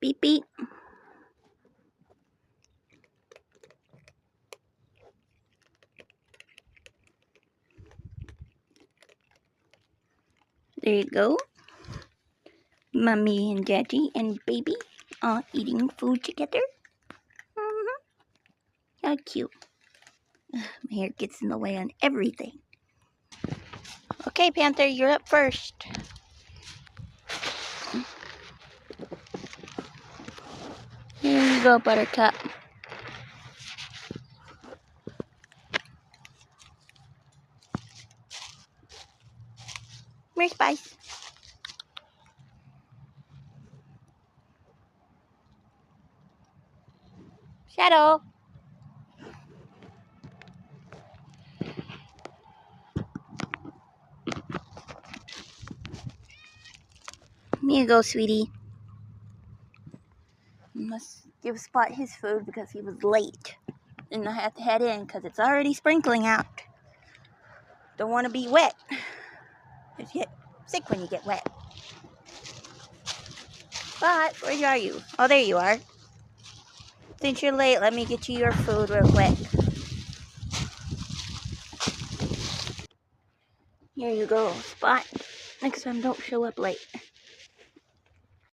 Beep, beep. There you go. Mommy and Daddy and baby are eating food together. How cute. My hair gets in the way on everything. Okay, Panther, you're up first. Here you go, Buttercup. Where's Spice? Shadow. Here you go, sweetie. Must give Spot his food because he was late. And I have to head in because it's already sprinkling out. Don't want to be wet. You get sick when you get wet. Spot, where are you? Oh, there you are. Since you're late, let me get you your food real quick. Here you go, Spot. Next time, don't show up late.